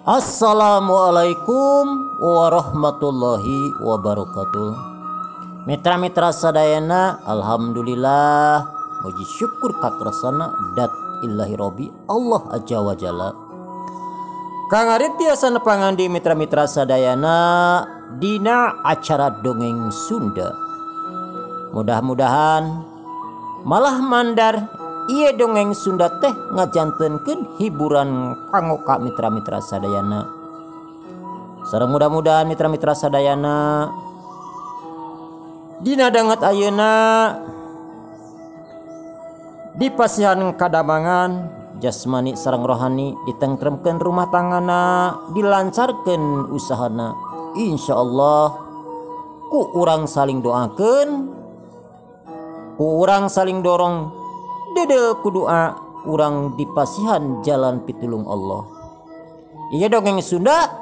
Assalamualaikum warahmatullahi wabarakatuh. Mitra-mitra sadayana, alhamdulillah muji syukur kakrasana dat illahi robbi Allah Azza wa Jalla. Kang ari tiasa nepangan di mitra-mitra sadayana dina acara dongeng Sunda. Mudah-mudahan malah mandar ieu dongeng Sunda teh ngajantenkeun hiburan kanggo ka mitra-mitra sadayana. Sareng mudah-mudahan mitra-mitra sadayana dina danget ayeuna dipasihan kadamangan jasmani sareng rohani, ditentremkeun rumah tanggana, dilancarkeun usahana. Insyaallah ku urang saling doakeun, ku urang saling dorong, dedel ku doa urang dipasihan jalan pitulung Allah. Ieu dongeng Sunda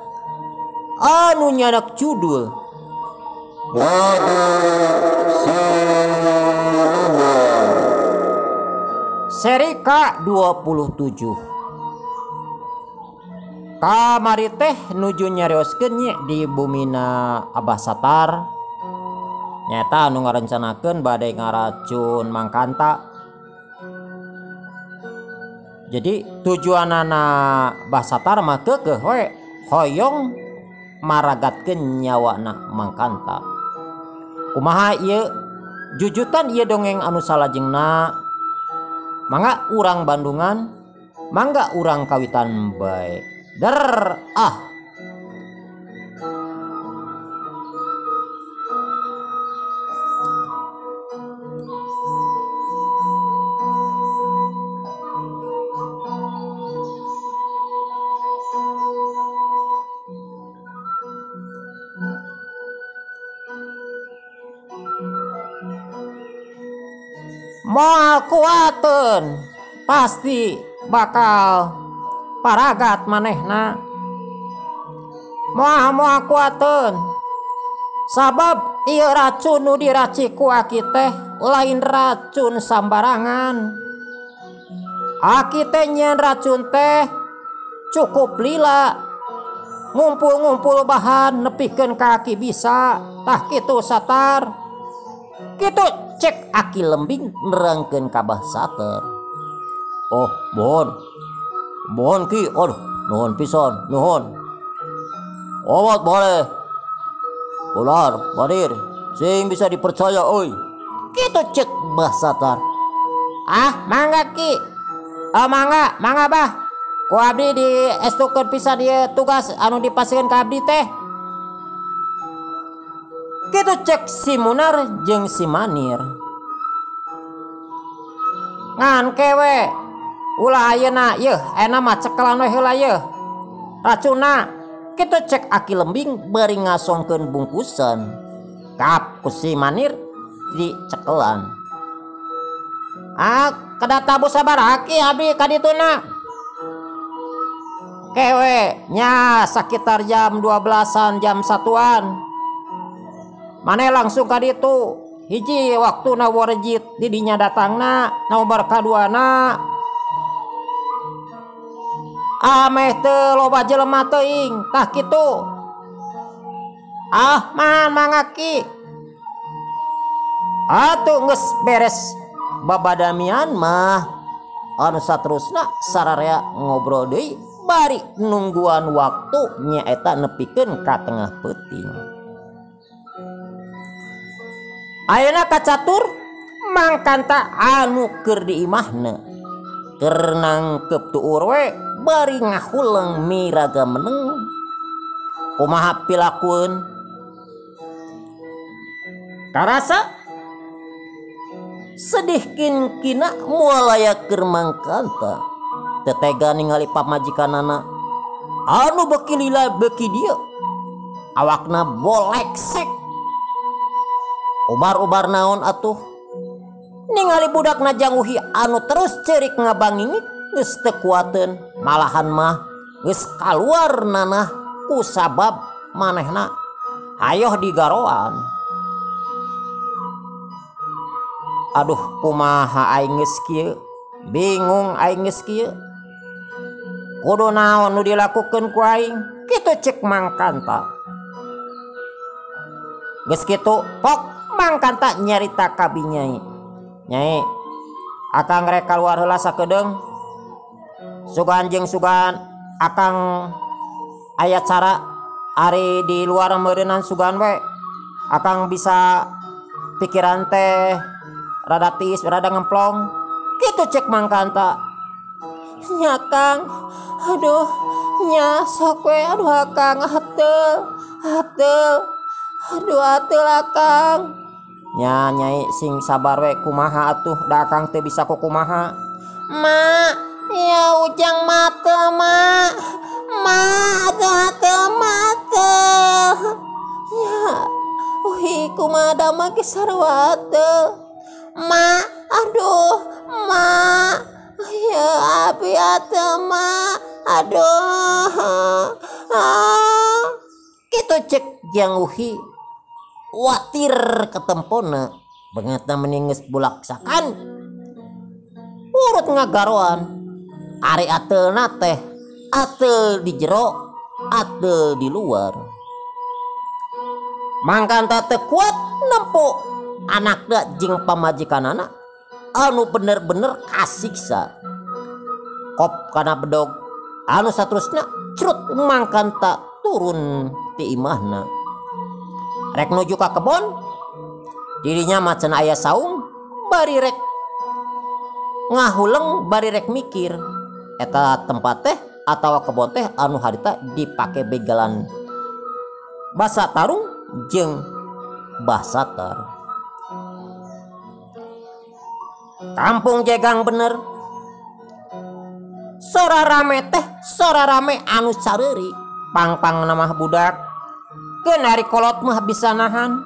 anu nyadak judul seri K27. Kamari teh nuju nyarioskeun nya di bumina Abah Satar. Nyata anu ngarencanakeun bade ngaracun Mang Kanta. Jadi tujuanana Abah Satar mah keukeuh we hoyong maragatkeun nyawana Mang Kanta. Kumaha ieu jujutan ieu dongeng anu salajengna? Mangga urang Bandungan, mangga urang kawitan bae. Der ah. Moal kuateun pasti bakal paragat manehna. Moal kuateun sabab ieu racun nu diracik ku aki teh lain racun sambarangan. Aki teh nyeun racun teh cukup lila, ngumpul-ngumpul bahan nepikeun ka aki bisa. Tah kitu Satar, kitu cek aki lembing nerangkeun ka Abah Satar. Oh mohon ki, aduh nuhun pisan, nuhun. Owat boleh ular badir sing bisa dipercaya euy. Kitu cek Abah Satar. Ah mangga ki, mangga bah, ku abdi diestukeun pisan ieu tugas anu dipasieun ka abdi teh. Kitu cek si Munar jeung si Manir. Ngan kewe ulah ayeuna yeuh ena mah cekelan we heula yeuh racunna. Kitu cek aki lembing bari ngasongkeun bungkusan kap ku si Manir di cekelan. Ah kada tabu sabaraha ki abdi ka dituna. Kewe nya sakitar jam 12-an jam 1-an. Mane langsung ka ditu, hiji waktuna warejit di dinya datangna, nomor kaduana ameh teu loba jelema teuing, tah kitu. Ah mangaki atuh geus beres babadamian mah anu saterusna sararea ngobrol deui bari nungguan waktu nyaeta nepikeun ka tengah peuting. Ayeuna kacatur Mang Kanta anu keur diimahna keur nangkep tuur we bari ngahuleng miraga meneng. Kumaha pilakueun? Karasa sedihkeun kina moal aya keur Mang Kanta teu tega ningali pamajikanana anu beuki lila beuki dieu awakna boleksek. Ubar-ubar naon atuh ningali budakna janguhi anu terus cerik ngabangingit geus teu kuateun, malahan mah geus kaluar nanah ku sabab manehna hayoh digaroan. Aduh kumaha aing geus kieu, bingung aing geus kieu. kudu naon nu dilakukeun ku aing kitu cek Mang Kanta. Geus kitu pok Mang Kanta nyarita ka Binyai. Nyai, akang rek kaluar heula sakedeung. Sugan jeung sugan akang aya cara ari di luar meureunan sugan we. Akang bisa pikiran teh rada tiis rada ngemplong. Kitu cek Mang Kanta. Nya Kang, aduh nya sok we, aduh Akang ateul. Aduh ateul Akang. Nya Nyai sing sabar we kumaha atuh da Akang teu bisa ku kumaha. Mak, ya ujang mate mak. Mak ateul mate. Ya, uhi kumaha da mah ge sarua ateul. Mak, aduh mak. Ya abi ateul mak. Aduh. Kitu cek Jang Uhi watir ketempona beungeutna mending geus bulaksakan urut ngagaroan ari ateulna teh ateul di jero ateul di luar. Mang Kanta teu kuat nempo anakna jeung pamajikanana anu bener-bener kasiksa kop kana bedog anu saterusna crut Mang Kanta turun ti imahna rek nuju ka kebon. Dirinya macan aya saung bari rek ngahuleng bari rek mikir eta tempat teh atawa kebon teh anu harita dipake begalan basa tarung jeung basatar. Kampung Jegang bener sora rame anu sareuri pang-pang namah budak keun ari kolot mah bisa nahan.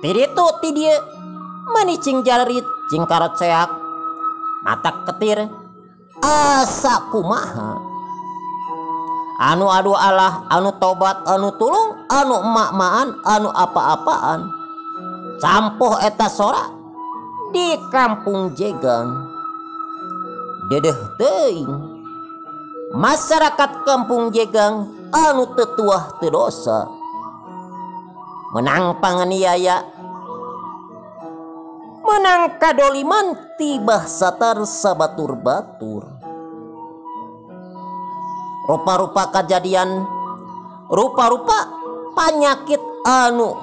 Ti ditu ti dieu manicing jalarit jeung karoceak matak ketir asa kumaha anu adu alah anu tobat anu tulung anu emak-emaan anu apa-apaan campuh eta sora di Kampung Jegang. Dedeh teuing masyarakat Kampung Jegang anu teu tuah teu dosa menang panganiaya menang kadoliman tibah satar sabatur-batur. Rupa-rupa kejadian rupa-rupa panyakit anu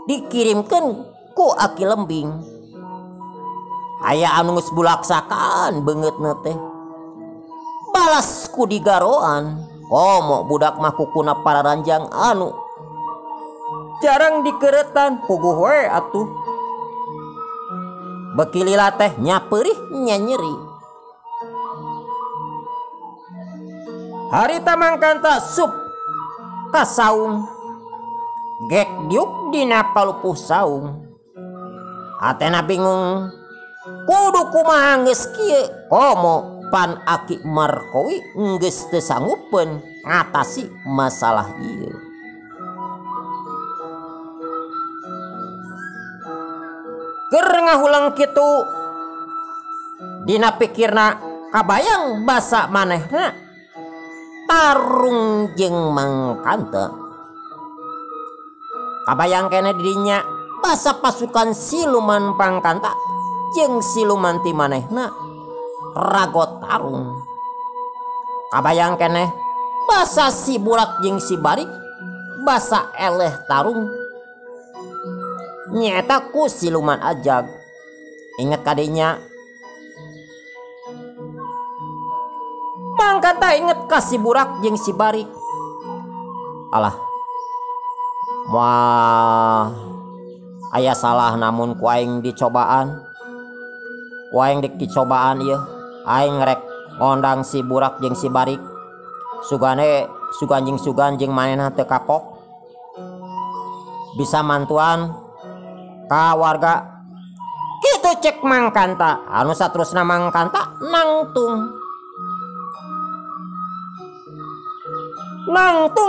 dikirimkeun ku Aki Lembing aya anu geus bulaksakan beungeutna teh balas ku digaroan komo budak mah kukuna pararanjang anu jarang dikeretan puguh we atuh beki lila teh nya peurih nya nyeri. Harita Mang Kanta sup ka saung gek diuk dina palupuh saung hatena bingung kudu kumaha geus kieu komo pan Aki Markowi geus teu sanggupeun ngatasi masalah ieu. Keur ngahulang kitu dina pikirna kabayang basa manehna tarung jeung Mang Kanta. Kabayang kene didinya basa pasukan siluman Mang Kanta jeung siluman ti manehna ragot tarung. Kabayang kene basa si Burak jeung si Barik basa eleh tarung nyata ku siluman Ajag. Ingat kadinya Mang Kanta inget ka si Burak jeung si Barik. Alah moal aya salah namun ku aing dicobaan ku aing dicobaan ieu aing rek ngondang si Burak jeung si Barik sugane sugan jeung manehna teu kapok bisa mantuan ka warga. Kitu cek Mang Kanta anu saterusna Mang Kanta nangtung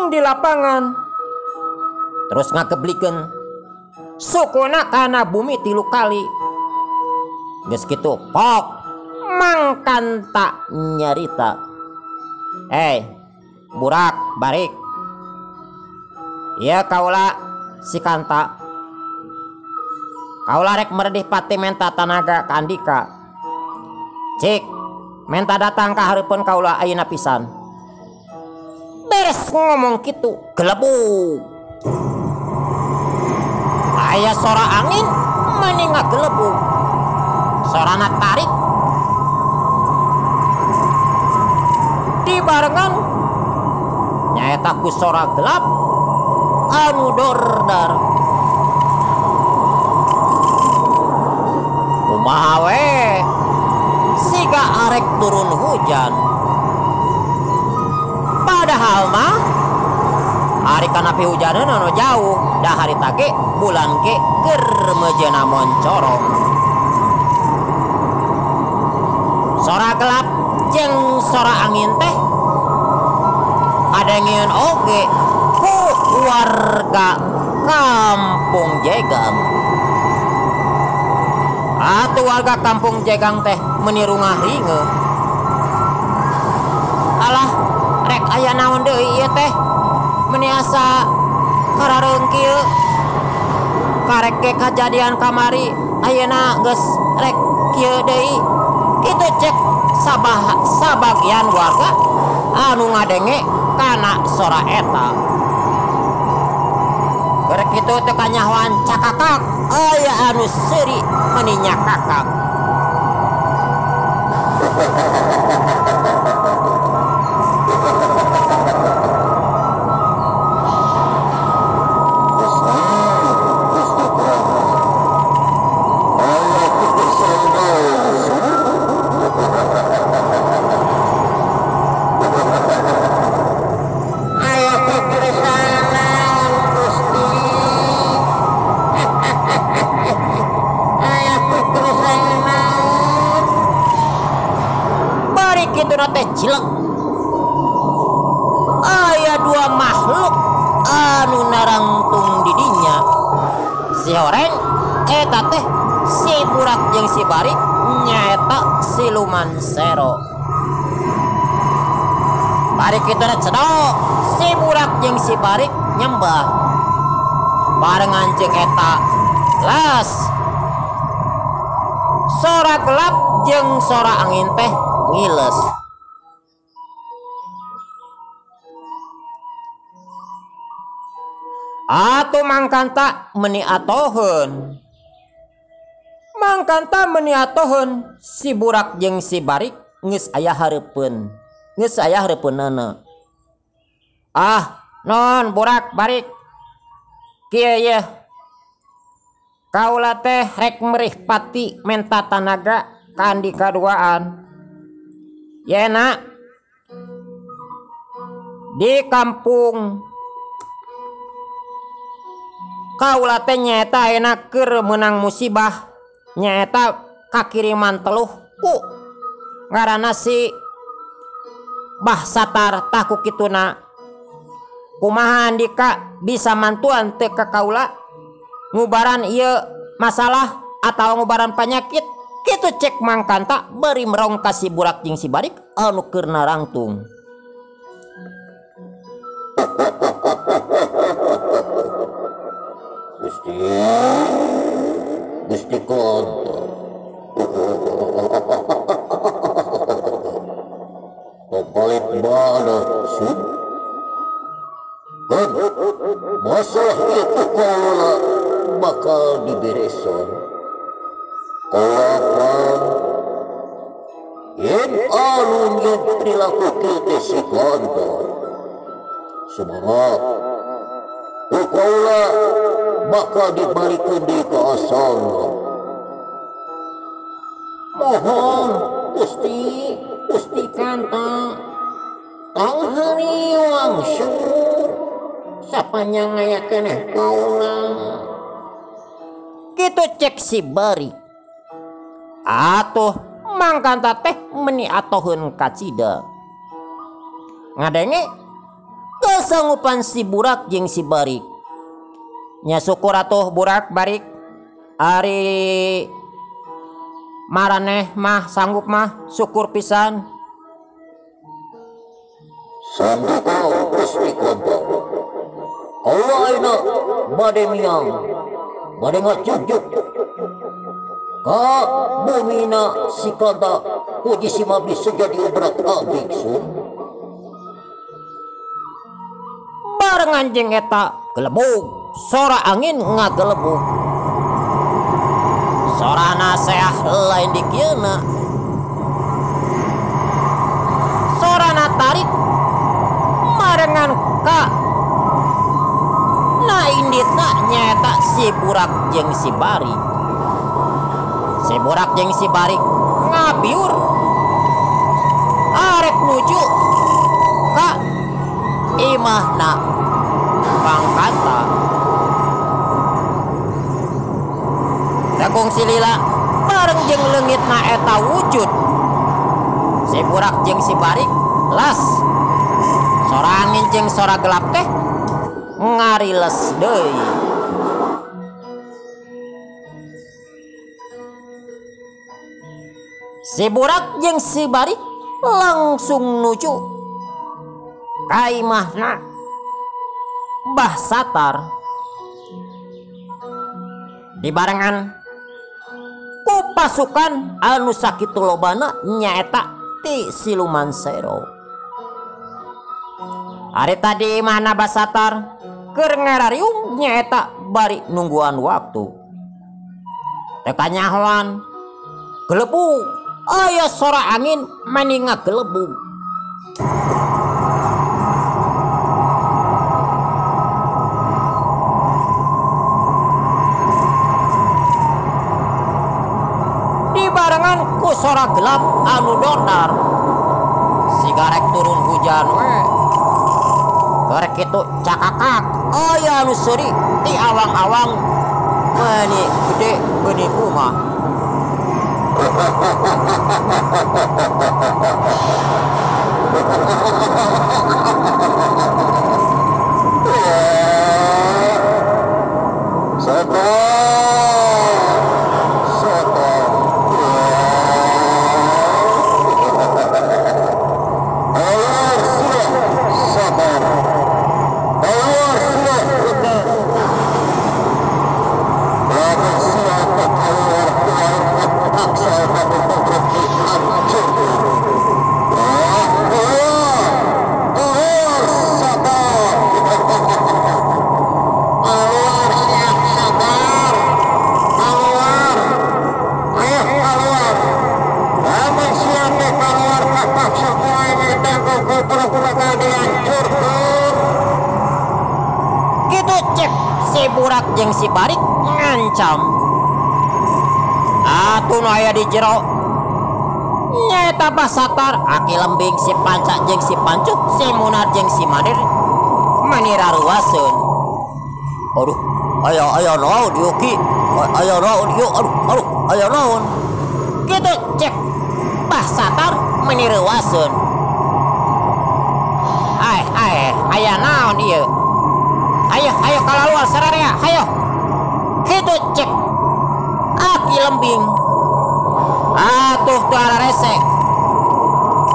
di lapangan terus ngakeblikeun sukuna kana bumi 3 kali. Geus kitu pok Mang Kanta nyarita Burak Barik, ya kaula si Kanta, kaula rek meredih pati menta tanaga ka Andika. Cik menta datang ka hareupeun kaula ayeuna pisan. Beres ngomong kitu gelebuk, aya sora angin mani ngagelebuk, sorana tarik dibarengan nyaeta ku sora gelap anu dordar. Kumaha we siga arek turun hujan, padahal mah hari kanapi hujanan anu jauh dah hari tage bulan ge keur mejeuna moncorong. Sora gelap jeung sora angin teh kadengieun oge ku warga Kampung Jegang. Atuh warga Kampung Jegang teh meniru ngahringeun. Alah rek aya naon deui ieu teh meni asa karareung kieu. Karek ke kajadian kamari ayeuna geus rek kieu deui. Kitu cek sabagian warga anu ngadenge kana sora eta. Karek kitu teu kanyahoan cakakak aya anu seuri meni nyakakak. Cilek aya dua makhluk anu narangtung didinya. Si horeng eta teh si Burak jeung si Barik nyaeta siluman sero. Barik kitu cedok si Burak jeung si Barik nyembah barengan jeung eta las sora gelap jeung sora angin teh ngiles. Atuh mangkanta meni atoheun. Mangkanta meni atoheun si Burak jeung si Barik geus aya hareupeun. Geus aya hareupeunana. Non Burak Barik. Kieu ye. Kaula teh rek merih pati menta tanaga ka Andika duaan. Ye nak. Di kampung kaula teh nyaeta ayeuna keur meunang musibah, nyaeta kakiriman teluh ku ngaranna si Bah Satar. Tah ku kituna kumaha Andika bisa mantuan teu ka kaula ngubaran ieu masalah atawa ngubaran panyakit. Kitu cek mangkanta beri merong ka si Burak jeung si Barik anu keur narangtung. Gusti Konto kepalit banget sih kan masalah itu kaula bakal diberesan kalapan yen alun yang perilaku kita si Konto semangat kaula bakal dibalikeun di ka asalna. Mohon Gusti Kanta tanghari wangsur sapanjang aya keneh kaula. Kitu cek si Barik. Atuh mangkanta teh meni atoheun ka cida. Ngadenge kasanggupan si Burak jeung si Barik. Nya syukur atuh Burak Barik ari maraneh mah sanggup mah syukur pisan. Sandika Gusti Kanta. Allah aina bade miang, bade ngajujuk. Ka bumina si Kanta puji si mabdi sejadi berat abiksu. Bareng anjing eta gelebug, sora angin ngagelebug. Sorana seah lain dikieuna. Sorana tarik marengan ka na inditna nyata si burak jeung si bari. Si burak jeung si bari ngabiur arek nuju ka imahna pangkata. Tekung si lila bareng jeung leungitna eta wujud. Si burak jeung si barik las sora angin jeung sora gelap teh ngariles deui. Si burak jeung si barik langsung nuju ka imahna Mbah Satar. Dibarengan ku pasukan anu sakitu lobana nyaeta ti Siluman Sero. Hari tadi mana Mbah Satar keur ngarariung nyaeta bari nungguan waktu. Teka nyahoan gelebug aya sora angin mani ngagelebug. Dibarengan ku sora gelap anu dordar. Sigarek turun hujan we. Garek kitu cakakak aya anu seuri ti awang-awang mani gede beuni kumah. Gitu cek si burak jeung si barik ngancam. Atuh nu aya di jero nyaeta Mbah Satar, Aki Lembing, si Panca jeung si Pancuk, si Munar jeung si Madir maniraruaseun. Aduh, aya naon ieu ki? Aya naon ieu? Aduh, aya naon? Gitu cek Mbah Satar maniraruaseun. Aya naon ieu? Ayo kalaluar sararea, hayo. Kitu cek Aki Lembing. Atuh teu rese.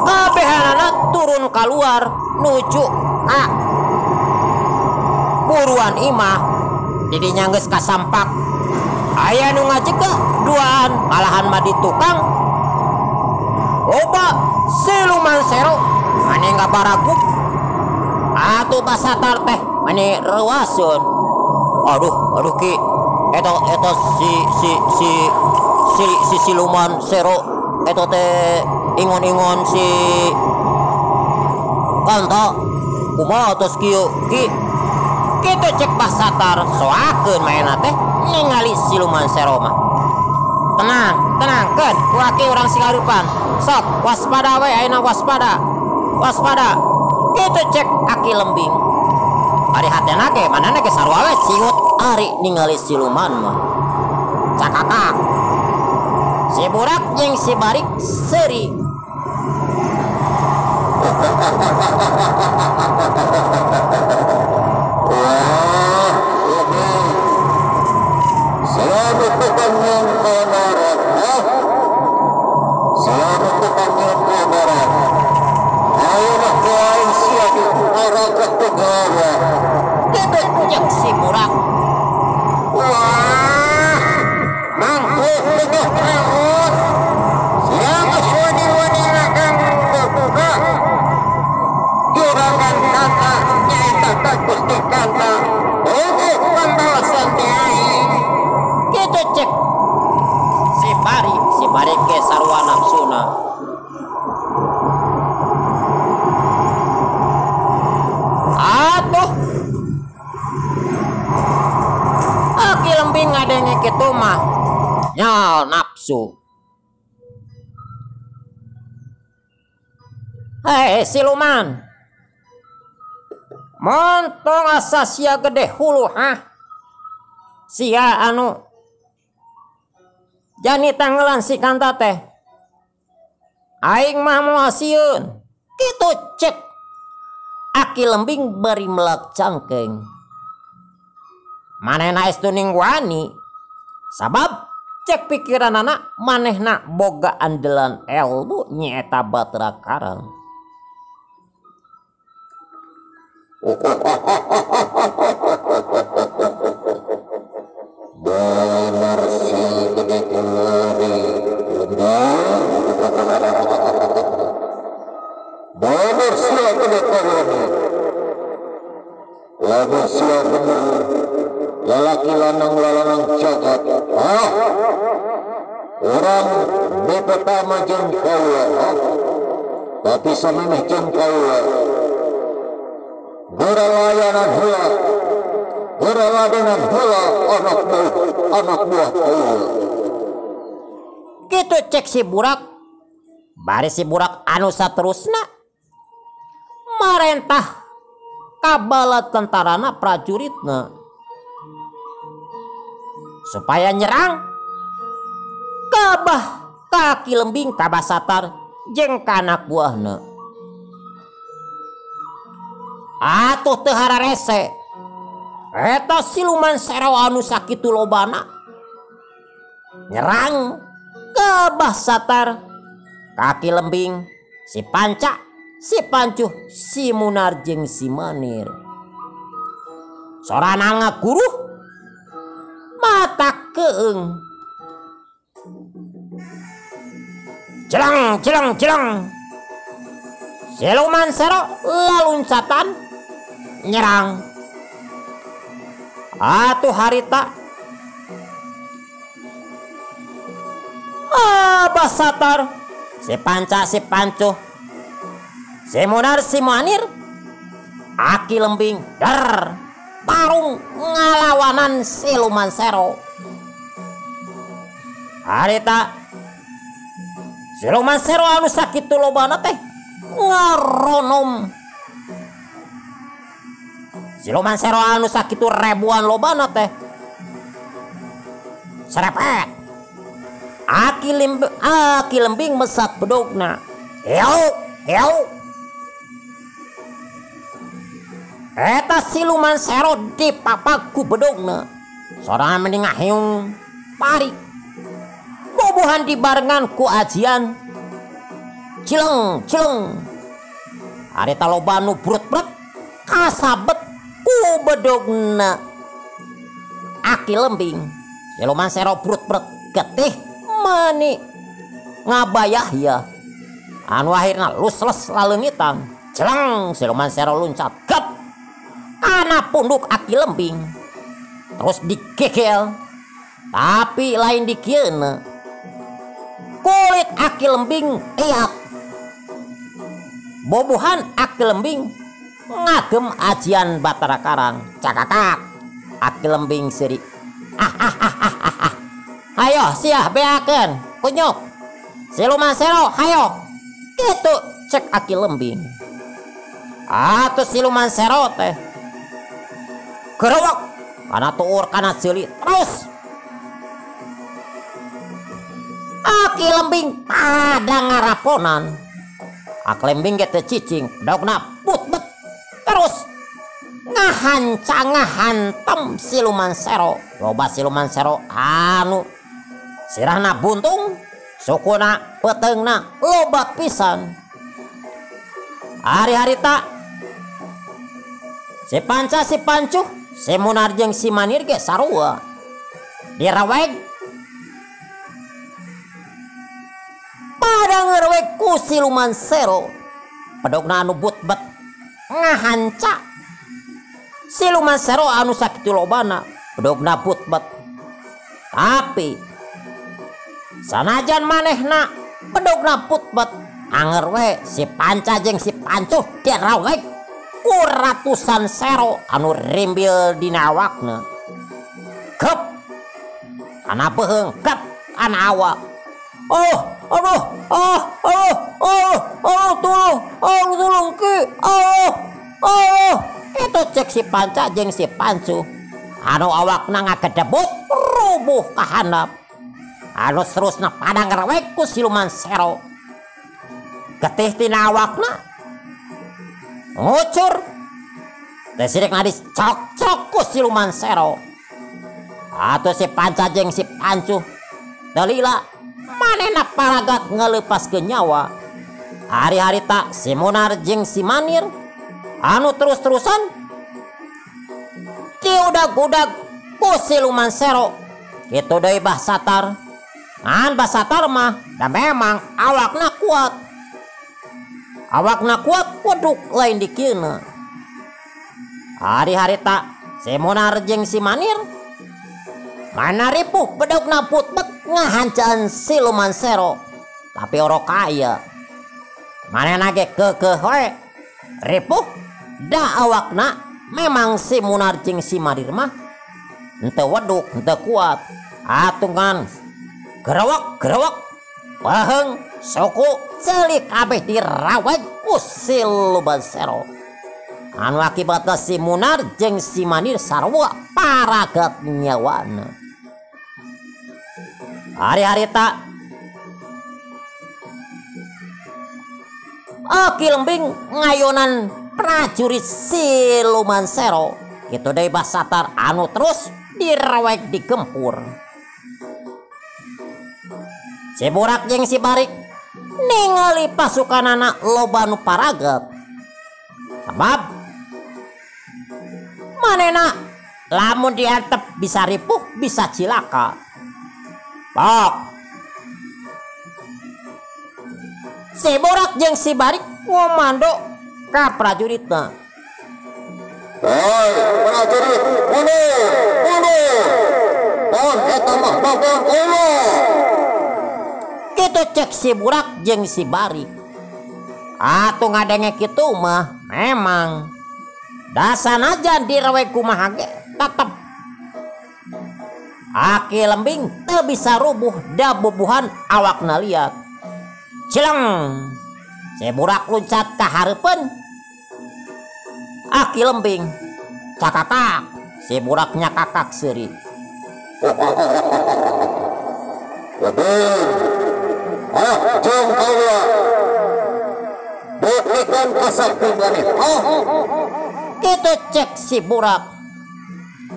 Kabehanana turun keluar nuju ka buruan imah. Didinya geus kasampak. Aya nu ngajegah duaan malahan mah di tukang. Loba Siluman Sero mane ngabaraguk. Atuh Mbah Satar teh mane reuaseun. Aduh ki eta si Siluman Sero eta teh ingon-ingon si Kanta kumaha tos kieu ki. Kitu cek Mbah Satar soakeun maena teh ningali Siluman Sero mah. Tenang keun kuaki urang singarupan. Sok waspada we ayeuna waspada. Kitu cek Aki Lembing. Ari hatena ge manehna ge sarua we siut ari ningali siluman mah. Cakakak. Si burak jeung si barik seuri. Selamat kata nyaita tak Gusti kata oh pembalasan Nyai gitu cek si bari ke sarwa nafsuna. Atuh Aki Lembing ngadenge kitu mah nyal nafsu. Hei siluman, montong asa sia gede hulu sia anu jani tanggelan si kanta teh aing mah moal sieun kitu cek Aki Lembing bari melak cangkeng. Manehna estuning wani sabab cek pikiran anak manehna boga andelan ilmu nyaeta Batara Karang. benar si gede kelari benar si gede kelari benar si benar lalaki lanang jagat orang bepetama jeung kaula tapi samemeh jeung kaula berlayanan heula berladenan heula anak buah kaula Gitu cek si burak bari si burak anu saterusna marentah kabala tentarana prajuritna supaya nyerang kabah Aki Lembing kabah satar jeung kanak buahna. Atuh teu hararese eta siluman sero anu sakitu lobana nyerang kabah satar Aki Lembing, si Panca, si Pancuh, si Munar jeung si Manir. Sorana ngaguruh mata keeng Jelang. Siluman sero laluncatan nyerang. Atuh harita abah satar si Panca si Pancuh si Munar si Manir Aki Lembing tarung ngalawanan siluman sero. Harita siluman sero anu sakitu lobana teh ngaronom. Siluman sero anu sakitu ribuan lobana teh serepet. Aki Lembing mesat bedogna. Heu. Eta siluman sero dipapak ku bedogna. Sorangan mending ngaheung parik. Bobohan dibarengan ku ajian. Cileng. Harita loba nu brut-brut kasabet ku bedogna. Aki Lembing siluman sero brut-brut getih mani ngabayah ya. Anu akhirna lusles laleungitan. Celeng siluman sero luncat gep kana punduk Aki Lembing. Terus dikegel. Tapi lain dikieuna. Kulit Aki Lembing iap. Bobohan Aki Lembing ngagem ajian Batara Karang. Cakakak Aki Lembing seri. Hayo siah beakeun kunyuk. Siluman sero hayo. Gitu cek Aki Lembing. Atuh siluman sero teh gerowok kana tuur kana ceuli terus Aki Lembing pada ngaraponan. Aki Lembing ge teu cicing dogna putbet terus ngahantem siluman sero. Loba siluman sero anu sirahna buntung sukuna peteungna loba pisan. Hari-harita si Panca si Pancuh si Munar jeung si Manir ge sarua diraweg pada ngerweg ku siluman sero pedogna anu butbet ngahanca siluman sero anu sakitu lobana bedogna putbet. Tapi sanajan manehna bedogna putbet anger we si Panca jeung si Pancuh dirawek ku ratusan sero anu rimbil dina awakna. Kep kana peheung kep kana awak. Tolong ki. Itu cek si Panca jeung si Pancuh anu awakna ngagedebut rubuh ka handap. Anu terusna pada ngerewek ku siluman sero. Getih tina awakna ngucur teh sirik nadis cok-cok ku siluman sero. Atuh si Panca jeung si Pancuh dalila manehna paragat ngaleupaskeun nyawa. Hari-hari tak si Munar jeung si Manir anu terus-terusan diudag-udag ku siluman sero. Kitu deui Bah Satar. Ngan Bah Satar mah da memang awakna kuat. Awakna kuat waduk lain dikieuna. Hari-hari tak si Munar jeung si Manir mana ripuh bedogna putbet ngahancaan siluman sero. Tapi oro kaya manehna ge keukeuh we ripuh da awakna memang si Munar jeung si Manir mah henteu waduk henteu kuat. Atungan gerewek paheung suku celik kabeh dirawek ku siluman sero. Anu akibatna si Munar jeung si Manir sarua paragat nyawana. Hari-hari tak Aki Lembing ngayonan prajurit siluman sero. Kitu deui Bah Satar anu terus dirawek digempur. Si Burak jeung si Barik ningali pasukanana loba nu paragat. Sabab manehna lamun diantep bisa ripuh bisa cilaka. Pok si Burak jeung si Barik ngomando ka prajuritna. Hei prajurit, mundur. Pon eta mah bagian ulah. Kitu cek si Burak jeung si Barik. Atuh ngadenge kitu mah memang dasanajan direwek kumaha ge tetep Aki Lembing teu bisa rubuh da bubuhan awakna liat. Cileng si Burak luncat ka hareupeun Aki Lembing. Cakakak si Burak nyakakak seuri. Jeung Allah buktikan kasakti maneh. Kitu cek si Burak.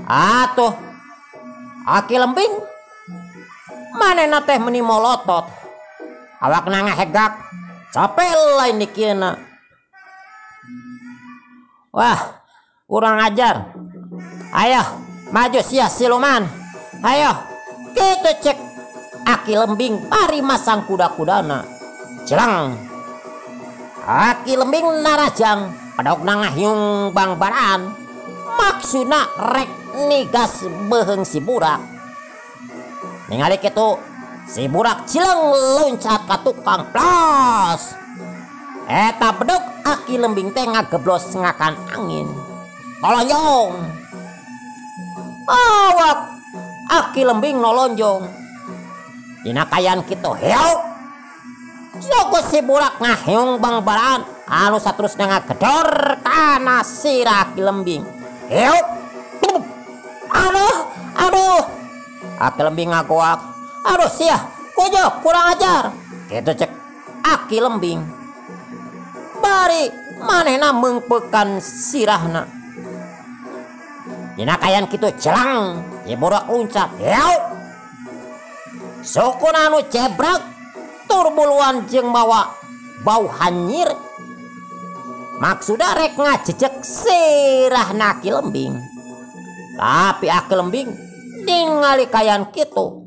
Atuh Aki Lembing manehna teh meuni molotot. Awakna ngahegak capek lain dikieuna. Wah, kurang ajar. Ayo maju sia siluman. Ayo kitu cek Aki Lembing bari masang kuda-kudana. Cilang Aki Lembing narajang padogna ngahyung bangbaran. Maksudna rek nigas beheung si Burak. Ningali kitu si Burak cileng loncat ka tukang plos. Eta bedog Aki Lembing teh ngageblos ngakan angin. Nolonjong. Awak Aki Lembing nolonjong. Dina kayan kitu heok. Suku si Burak ngahyung bangbaran anu saterusna ngagedor kana sirah Aki Lembing. Heok. Aduh. Aki Lembing ngagoak. Aduh sia, kujo kurang ajar. Kitu cek Aki Lembing. Bari manehna meungpeukan sirahna. Dina kayan kitu celang, si Burak luncat. Heok. Sukuna anu cebrag tur buluan jeung bawa bau hanyir. Maksudna rek ngajejek sirahna Aki Lembing. Tapi Aki Lembing ningali kayan kitu.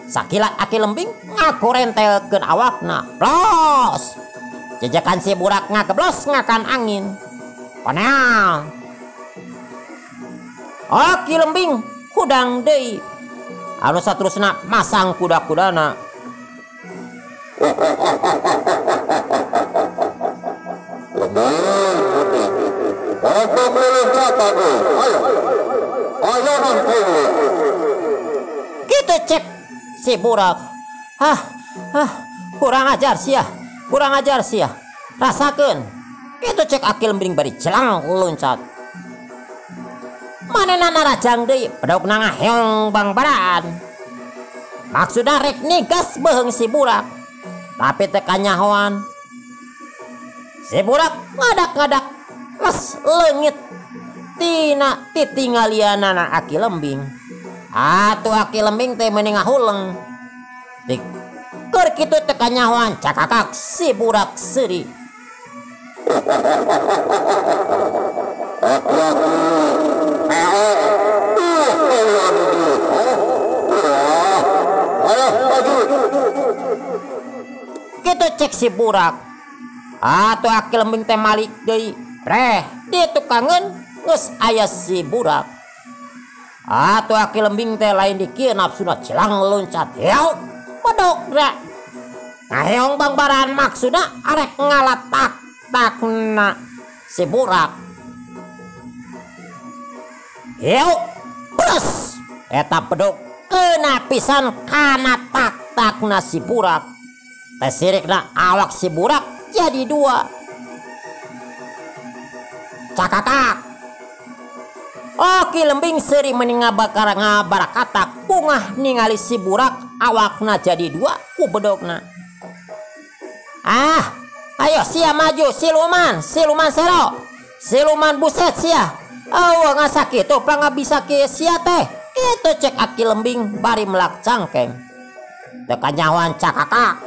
Sakilat Aki Lembing ngagorentelkeun awakna. Plos. Jejekan si Burak ngageblos ngakan angin. panel. Aki lembing hudang deui. Anu saterusna masang kuda-kudana. Gitu cek si burak. Kurang ajar sia. Rasakeun. Gitu cek Aki lembing bari celang loncat. Manehna narajang deui pedogna ngaheong bangbaran. Maksudna rek nigas beheung si burak. Tapi teu kanyahoan. Si burak ngadak-ngadak les leungit tina titinggalianana Aki lembing. Atuh Aki lembing teh meuni ngahuleng. Dik keur kitu teu kanyahoan cakakak si burak seuri. Gitu cek si burak. Atuh Aki lembing teh malik deui. Breh, di tukangeun geus aya si burak. Atuh Aki lembing teh lain di kieu nafsuna celang loncat. Yauk, pedogna. Ngaheong bangbaran maksudna arek ngalatak-takna si burak. Yauk, terus eta pedog keuna pisan kana tak-takna si burak. Teh sirikna awak si burak jadi dua. Cakakak. Aki lembing seuri meuni ngabarakatak bungah ningali si burak awakna jadi dua ku bedogna. Ayo sia maju siluman sero. Siluman buset sia. Awa ngasakitu pangga bisa kieu sia teh. Kitu cek Aki lembing bari melak cangkeng. Teu kanyahoan cakakak.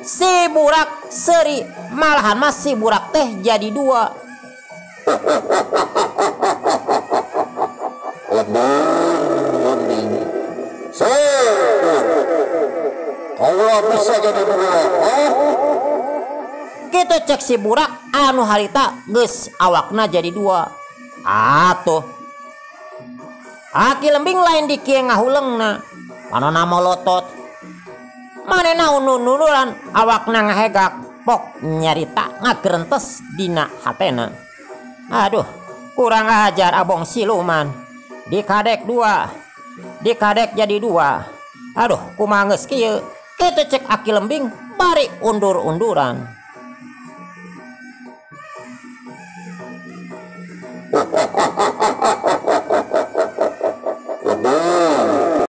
Si burak seuri malahan mas si burak teh jadi dua. Allah bisa jadi dua. Gitu cek si burak anu harita geus awakna jadi dua. Atuh Aki lembing lain di kieu ngahuleungna. Manona molotot. Manehna unun-unuran awakna ngahegak pok nyarita ngagerentes dina hatena. Aduh, kurang ajar abong siluman. Dikadek dua. Dikadek jadi dua. Aduh, kumaha geus kieu. Kitu cek Aki lembing bari undur-unduran.